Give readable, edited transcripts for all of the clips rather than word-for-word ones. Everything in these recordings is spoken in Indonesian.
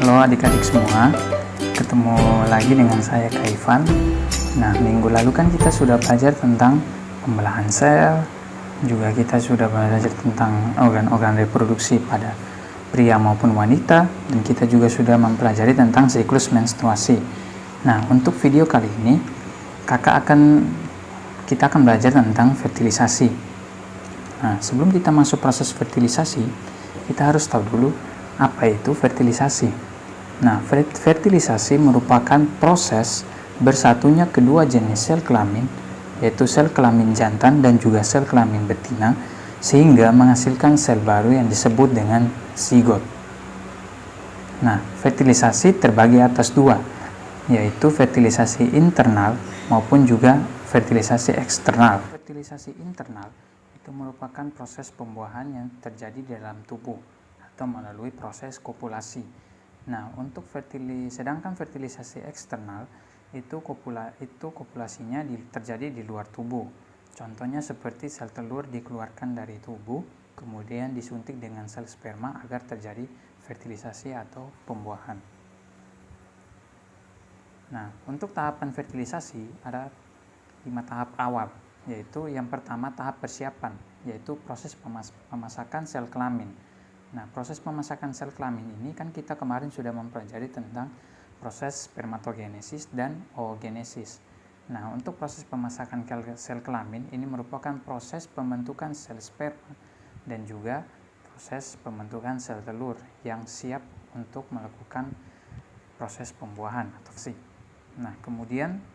Halo adik-adik semua, ketemu lagi dengan saya Kak Ivan. Nah, minggu lalu kan kita sudah belajar tentang pembelahan sel, juga kita sudah belajar tentang organ-organ reproduksi pada pria maupun wanita, dan kita juga sudah mempelajari tentang siklus menstruasi. Nah, untuk video kali ini, kita akan belajar tentang fertilisasi. Nah, sebelum kita masuk proses fertilisasi, kita harus tahu dulu apa itu fertilisasi. Nah, fertilisasi merupakan proses bersatunya kedua jenis sel kelamin, yaitu sel kelamin jantan dan juga sel kelamin betina, sehingga menghasilkan sel baru yang disebut dengan zigot. Nah, fertilisasi terbagi atas dua, yaitu fertilisasi internal maupun juga fertilisasi eksternal. Fertilisasi internal itu merupakan proses pembuahan yang terjadi di dalam tubuh atau melalui proses kopulasi. Nah, sedangkan fertilisasi eksternal itu kopulasinya terjadi di luar tubuh. Contohnya seperti sel telur dikeluarkan dari tubuh, kemudian disuntik dengan sel sperma agar terjadi fertilisasi atau pembuahan. Nah, untuk tahapan fertilisasi ada 5 tahap awal, yaitu yang pertama tahap persiapan, yaitu proses pemasakan sel kelamin. Nah, proses pemasakan sel kelamin ini kan kita kemarin sudah mempelajari tentang proses spermatogenesis dan oogenesis. Nah, untuk proses pemasakan sel kelamin ini merupakan proses pembentukan sel sperma dan juga proses pembentukan sel telur yang siap untuk melakukan proses pembuahan atau fungsi. Nah, kemudian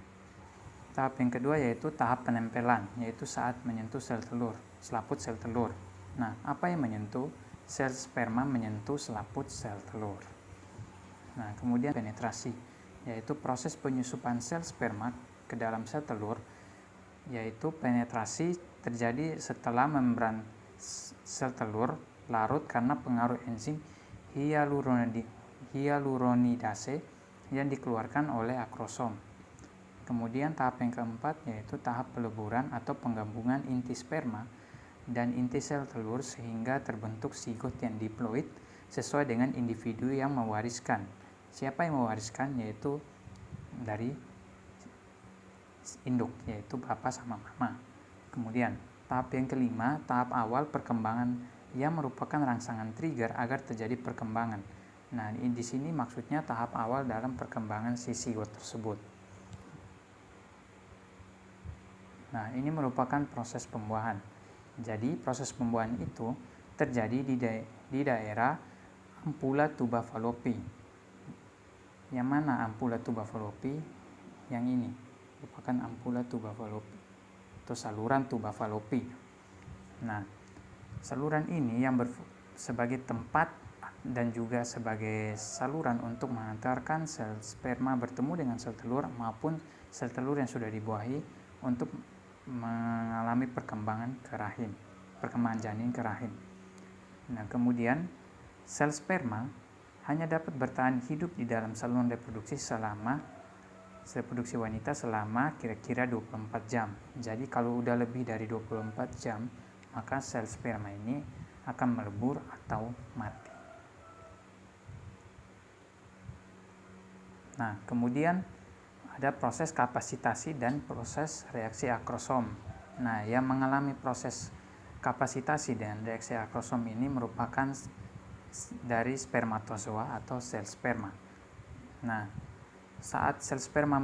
tahap yang kedua yaitu tahap penempelan, yaitu saat menyentuh sel telur, selaput sel telur. Nah, apa yang menyentuh? Sel sperma menyentuh selaput sel telur. Nah, kemudian penetrasi, yaitu proses penyusupan sel sperma ke dalam sel telur, yaitu penetrasi terjadi setelah membran sel telur larut karena pengaruh enzim hyaluronidase yang dikeluarkan oleh akrosom. Kemudian tahap yang keempat yaitu tahap peleburan atau penggabungan inti sperma dan inti sel telur sehingga terbentuk zigot yang diploid sesuai dengan individu yang mewariskan. Siapa yang mewariskan? Yaitu dari induk, yaitu bapak sama mama. Kemudian tahap yang kelima, tahap awal perkembangan yang merupakan rangsangan trigger agar terjadi perkembangan. Nah, di sini maksudnya tahap awal dalam perkembangan si zigot tersebut. Nah, ini merupakan proses pembuahan. Jadi, proses pembuahan itu terjadi di daerah ampulla tuba fallopi. Yang mana ampulla tuba fallopi? Yang ini merupakan ampulla tuba fallopi atau saluran tuba fallopi. Nah, saluran ini yang sebagai tempat dan juga sebagai saluran untuk mengantarkan sel sperma bertemu dengan sel telur maupun sel telur yang sudah dibuahi untuk mengalami perkembangan janin ke rahim. Nah, kemudian sel sperma hanya dapat bertahan hidup di dalam saluran reproduksi wanita selama kira-kira 24 jam. Jadi kalau udah lebih dari 24 jam, maka sel sperma ini akan melebur atau mati. Nah, kemudian ada proses kapasitasi dan proses reaksi akrosom. Nah, yang mengalami proses kapasitasi dan reaksi akrosom ini merupakan dari spermatozoa atau sel sperma. Nah, saat sel sperma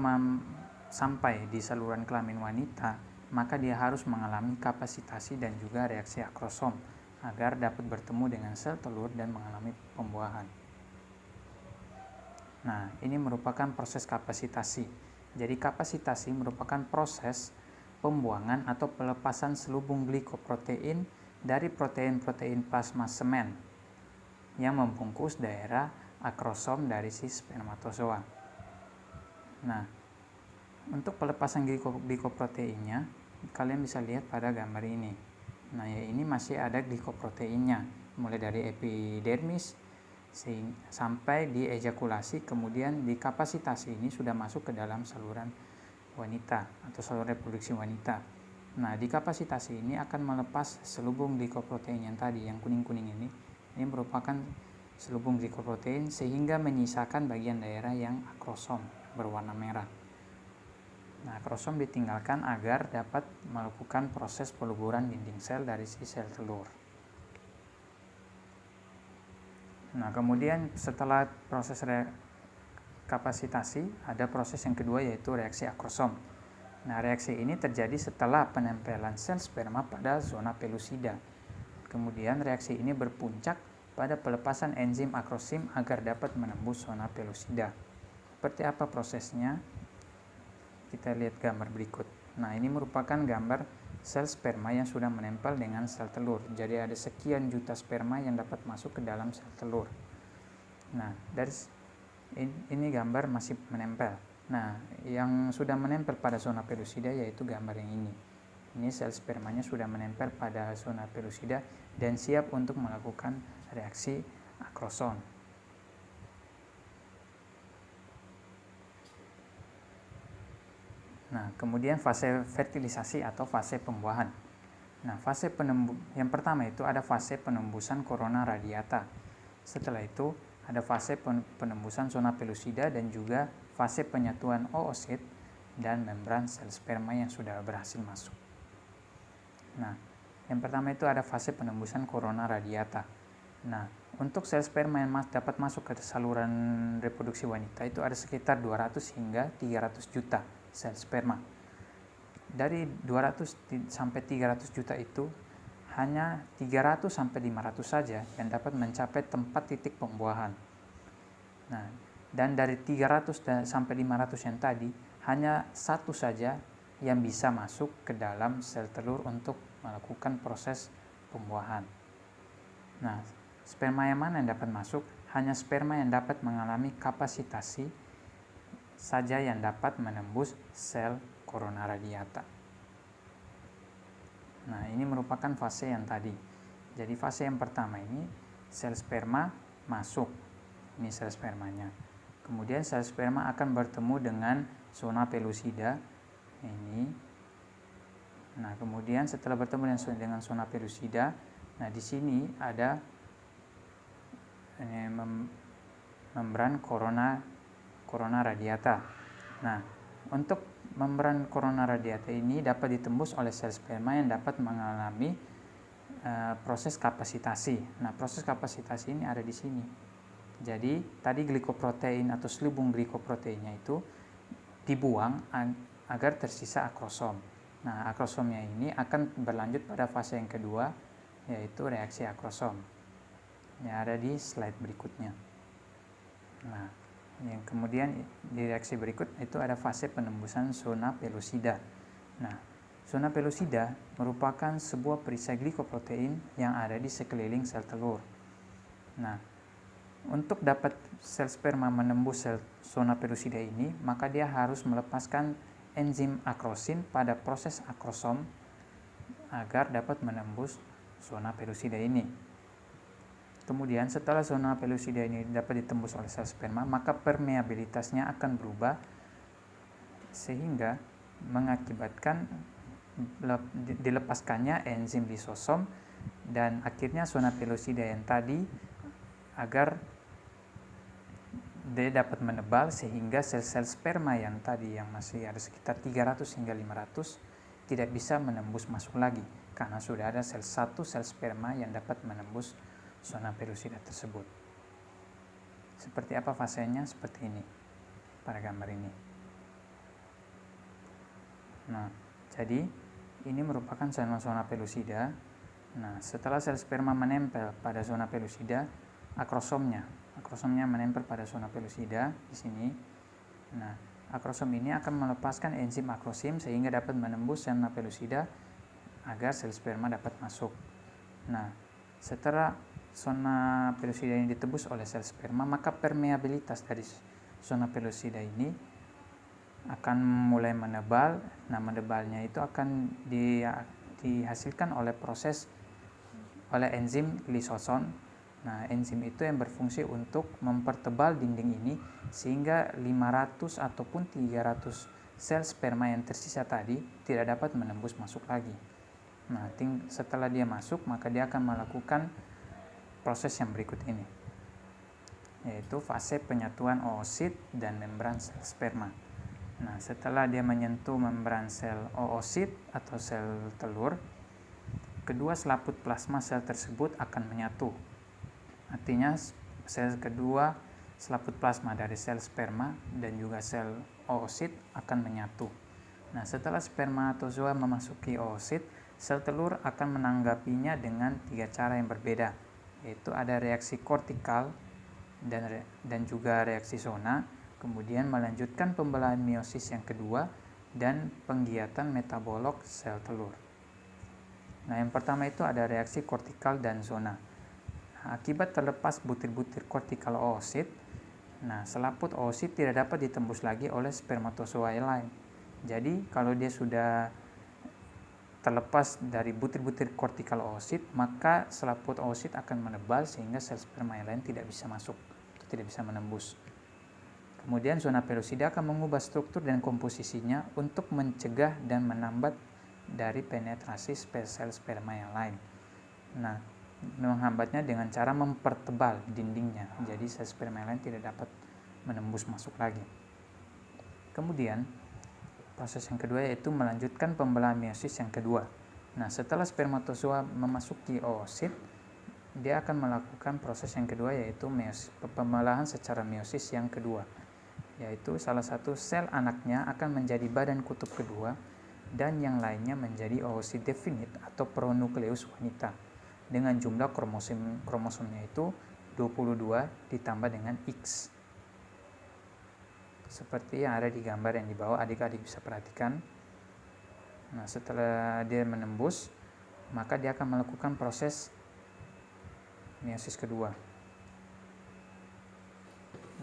sampai di saluran kelamin wanita, maka dia harus mengalami kapasitasi dan juga reaksi akrosom agar dapat bertemu dengan sel telur dan mengalami pembuahan. Nah, ini merupakan proses kapasitasi. Jadi kapasitasi merupakan proses pembuangan atau pelepasan selubung glikoprotein dari protein-protein plasma semen yang membungkus daerah akrosom dari si spermatozoa. Nah, untuk pelepasan glikoproteinnya, kalian bisa lihat pada gambar ini. Nah, ya ini masih ada glikoproteinnya, mulai dari epidermis sampai di ejakulasi, kemudian di kapasitasi ini sudah masuk ke dalam saluran wanita atau saluran reproduksi wanita. Nah, di kapasitasi ini akan melepas selubung glikoprotein yang tadi, yang kuning-kuning ini merupakan selubung glikoprotein sehingga menyisakan bagian daerah yang akrosom berwarna merah. Nah, akrosom ditinggalkan agar dapat melakukan proses peluburan dinding sel dari si sel telur. Nah, kemudian setelah proses kapasitasi, ada proses yang kedua yaitu reaksi akrosom. Nah, reaksi ini terjadi setelah penempelan sel sperma pada zona pelusida. Kemudian reaksi ini berpuncak pada pelepasan enzim akrosim agar dapat menembus zona pelusida. Seperti apa prosesnya? Kita lihat gambar berikut. Nah, ini merupakan gambar sel sperma yang sudah menempel dengan sel telur. Jadi ada sekian juta sperma yang dapat masuk ke dalam sel telur. Nah, dari ini gambar masih menempel. Nah, yang sudah menempel pada zona pelusida yaitu gambar yang ini. Ini sel spermanya sudah menempel pada zona pelusida dan siap untuk melakukan reaksi akrosom. Nah, kemudian fase fertilisasi atau fase pembuahan. Nah, yang pertama itu ada fase penembusan korona radiata. Setelah itu ada fase penembusan zona pelusida dan juga fase penyatuan oosit dan membran sel sperma yang sudah berhasil masuk. Nah, yang pertama itu ada fase penembusan korona radiata. Nah, untuk sel sperma yang dapat masuk ke saluran reproduksi wanita itu ada sekitar 200 hingga 300 juta sel sperma. Dari 200 sampai 300 juta itu hanya 300 sampai 500 saja yang dapat mencapai tempat titik pembuahan. Nah, dan dari 300 sampai 500 yang tadi hanya satu saja yang bisa masuk ke dalam sel telur untuk melakukan proses pembuahan. Nah, sperma yang mana yang dapat masuk? Hanya sperma yang dapat mengalami kapasitasi saja yang dapat menembus sel korona radiata. Nah, ini merupakan fase yang tadi. Jadi fase yang pertama ini sel sperma masuk. Ini sel spermanya. Kemudian sel sperma akan bertemu dengan zona pelusida ini. Nah, kemudian setelah bertemu dengan zona pelusida, nah di sini ada membran korona radiata. Nah, untuk membran korona radiata ini dapat ditembus oleh sel sperma yang dapat mengalami proses kapasitasi. Nah, proses kapasitasi ini ada di sini. Jadi, tadi glikoprotein atau selubung glikoproteinnya itu dibuang agar tersisa akrosom. Nah, akrosomnya ini akan berlanjut pada fase yang kedua, yaitu reaksi akrosom. Yang ada di slide berikutnya. Nah, yang kemudian di reaksi berikut itu ada fase penembusan zona pelusida. Nah, zona pelusida merupakan sebuah perisai glikoprotein yang ada di sekeliling sel telur. Nah, untuk dapat sel sperma menembus zona pelusida ini, maka dia harus melepaskan enzim akrosin pada proses akrosom agar dapat menembus zona pelusida ini. Kemudian setelah zona pelusida ini dapat ditembus oleh sel sperma, maka permeabilitasnya akan berubah sehingga mengakibatkan dilepaskannya enzim lisosom dan akhirnya zona pelusida yang tadi agar dia dapat menebal sehingga sel-sel sperma yang tadi yang masih ada sekitar 300 hingga 500 tidak bisa menembus masuk lagi karena sudah ada sel sperma yang dapat menembus zona pelusida tersebut. Seperti apa fasenya? Seperti ini pada gambar ini. Nah, jadi ini merupakan zona pelusida. Nah, setelah sel sperma menempel pada zona pelusida, akrosomnya menempel pada zona pelusida di sini. Nah, akrosom ini akan melepaskan enzim akrosim sehingga dapat menembus zona pelusida agar sel sperma dapat masuk. Nah, setelah zona pelusida ini ditembus oleh sel sperma, maka permeabilitas dari zona pelusida ini akan mulai menebal. Nah, menebalnya itu akan dihasilkan oleh enzim lisosom. Nah, enzim itu yang berfungsi untuk mempertebal dinding ini sehingga 500 ataupun 300 sel sperma yang tersisa tadi tidak dapat menembus masuk lagi. Nah, setelah dia masuk, maka dia akan melakukan proses yang berikut ini. yaitu fase penyatuan oosit dan membran sel sperma. Nah, setelah dia menyentuh membran sel oosit atau sel telur, kedua selaput plasma sel tersebut akan menyatu. Artinya sel kedua selaput plasma dari sel sperma dan juga sel oosit akan menyatu. Nah, setelah spermatozoa memasuki oosit, sel telur akan menanggapinya dengan 3 cara yang berbeda, yaitu ada reaksi kortikal dan juga reaksi zona, kemudian melanjutkan pembelahan meiosis yang kedua, dan penggiatan metabolok sel telur. Nah, yang pertama itu ada reaksi kortikal dan zona. Nah, akibat terlepas butir-butir kortikal oosit, nah selaput oosit tidak dapat ditembus lagi oleh spermatozoa yang lain. Jadi, kalau dia sudah terlepas dari butir-butir kortikal oosit, maka selaput oosit akan menebal sehingga sel sperma yang lain tidak bisa masuk, tidak bisa menembus. Kemudian zona pelosida akan mengubah struktur dan komposisinya untuk mencegah dan menambat dari penetrasi sel sperma yang lain. Nah, menghambatnya dengan cara mempertebal dindingnya, jadi sel sperma yang lain tidak dapat menembus masuk lagi. Kemudian proses yang kedua yaitu melanjutkan pembelahan meiosis yang kedua. Nah, setelah spermatozoa memasuki oosit, dia akan melakukan proses yang kedua yaitu pembelahan secara meiosis yang kedua, yaitu salah satu sel anaknya akan menjadi badan kutub kedua dan yang lainnya menjadi oosit definite atau pronukleus wanita dengan jumlah kromosomnya itu 22 ditambah dengan X. Seperti yang ada di gambar yang di bawah, adik-adik bisa perhatikan. Nah, setelah dia menembus, maka dia akan melakukan proses meiosis kedua.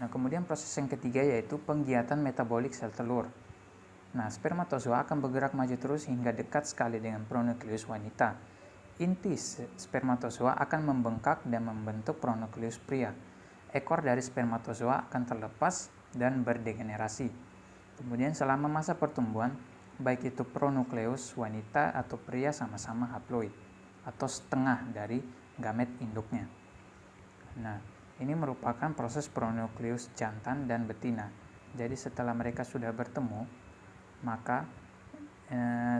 Nah, kemudian proses yang ketiga yaitu penggiatan metabolik sel telur. Nah, spermatozoa akan bergerak maju terus hingga dekat sekali dengan pronukleus wanita. Inti spermatozoa akan membengkak dan membentuk pronukleus pria. Ekor dari spermatozoa akan terlepas dan berdegenerasi. Kemudian selama masa pertumbuhan, baik itu pronukleus wanita atau pria sama-sama haploid atau setengah dari gamet induknya. Nah, ini merupakan proses pronukleus jantan dan betina. Jadi setelah mereka sudah bertemu, maka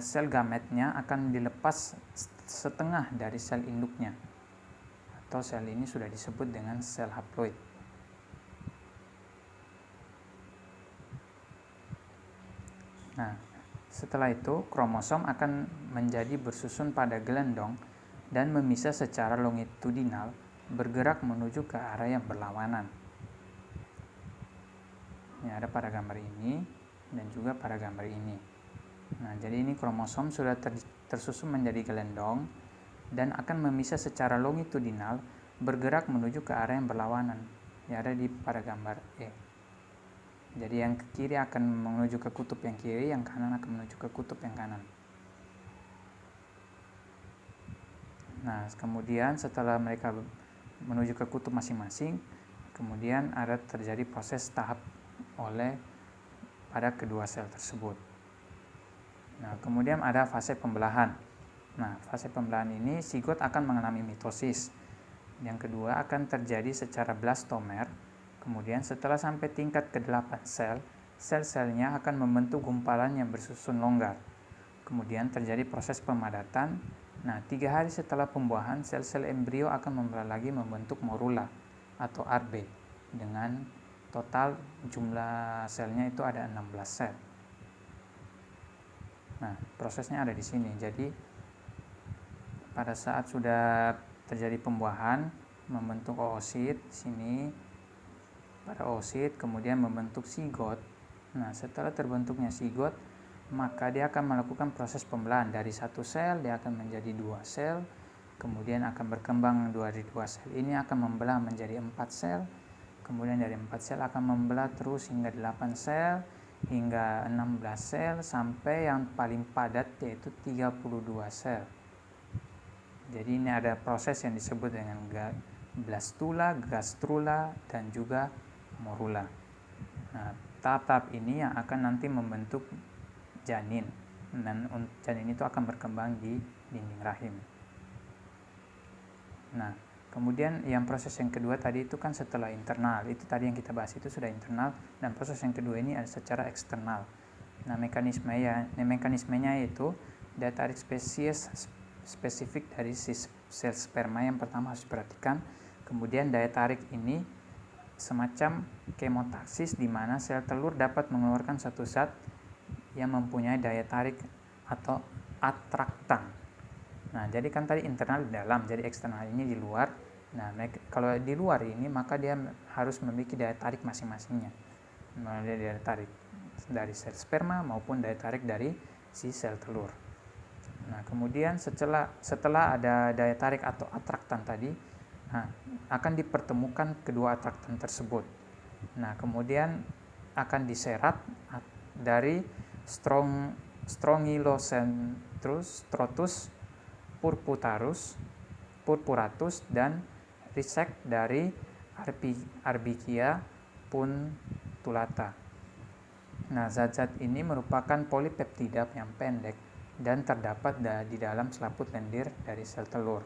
sel gametnya akan dilepas setengah dari sel induknya, atau sel ini sudah disebut dengan sel haploid. Nah, setelah itu kromosom akan menjadi bersusun pada gelendong dan memisah secara longitudinal, bergerak menuju ke arah yang berlawanan. Ini ada pada gambar ini dan juga pada gambar ini. Nah, jadi ini kromosom sudah tersusun menjadi gelendong dan akan memisah secara longitudinal, bergerak menuju ke arah yang berlawanan. Yang ada di pada gambar E. Jadi yang ke kiri akan menuju ke kutub yang kiri, yang kanan akan menuju ke kutub yang kanan. Nah, kemudian setelah mereka menuju ke kutub masing-masing, kemudian ada terjadi proses tahap oleh pada kedua sel tersebut. Nah, kemudian ada fase pembelahan. Nah, fase pembelahan ini zigot akan mengalami mitosis. Yang kedua akan terjadi secara blastomer. Kemudian setelah sampai tingkat ke-8 sel-selnya akan membentuk gumpalan yang bersusun longgar. Kemudian terjadi proses pemadatan. Nah, 3 hari setelah pembuahan, sel-sel embrio akan lagi membentuk morula atau arbe dengan total jumlah selnya itu ada 16 sel. Nah, prosesnya ada di sini. Jadi pada saat sudah terjadi pembuahan, membentuk oosit sini pada oosit, kemudian membentuk zigot. Nah, setelah terbentuknya zigot, maka dia akan melakukan proses pembelahan dari 1 sel dia akan menjadi 2 sel, kemudian akan berkembang dari 2 sel ini akan membelah menjadi 4 sel, kemudian dari 4 sel akan membelah terus hingga 8 sel, hingga 16 sel, sampai yang paling padat yaitu 32 sel. Jadi ini ada proses yang disebut dengan blastula, gastrula, dan juga morula. Nah, tahap-tahap ini yang akan nanti membentuk janin, dan janin itu akan berkembang di dinding rahim. Nah, Kemudian yang proses yang kedua tadi itu kan setelah internal, itu tadi yang kita bahas itu sudah internal, dan proses yang kedua ini ada secara eksternal. Nah, mekanismenya yaitu daya tarik spesies spesifik dari sel sperma yang pertama harus diperhatikan. Kemudian daya tarik ini semacam kemotaksis di mana sel telur dapat mengeluarkan satu zat yang mempunyai daya tarik atau atraktan. Nah, jadi kan tadi internal di dalam, jadi eksternal ini di luar. Nah, kalau di luar ini maka dia harus memiliki daya tarik masing-masingnya. Daya tarik dari sel sperma maupun daya tarik dari si sel telur. Nah, kemudian setelah ada daya tarik atau atraktan tadi, akan dipertemukan kedua atraktan tersebut. Nah, kemudian akan diserat dari Strongylocentrus purpuratus dan risek dari Arbequia puntulata. Nah, zat-zat ini merupakan polipeptida yang pendek dan terdapat di dalam selaput lendir dari sel telur.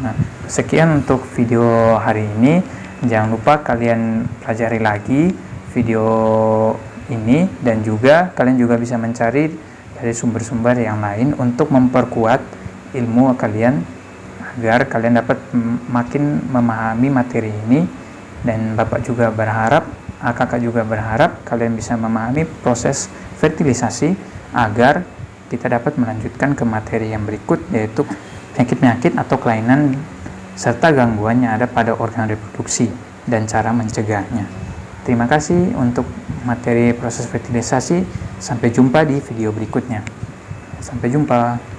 Nah, sekian untuk video hari ini. Jangan lupa kalian pelajari lagi video ini, dan juga kalian juga bisa mencari dari sumber-sumber yang lain untuk memperkuat ilmu kalian agar kalian dapat makin memahami materi ini. Dan kakak juga berharap kalian bisa memahami proses fertilisasi agar kita dapat melanjutkan ke materi yang berikut, yaitu penyakit-penyakit atau kelainan serta gangguan yang ada pada organ reproduksi dan cara mencegahnya. Terima kasih untuk materi proses fertilisasi. Sampai jumpa di video berikutnya. Sampai jumpa.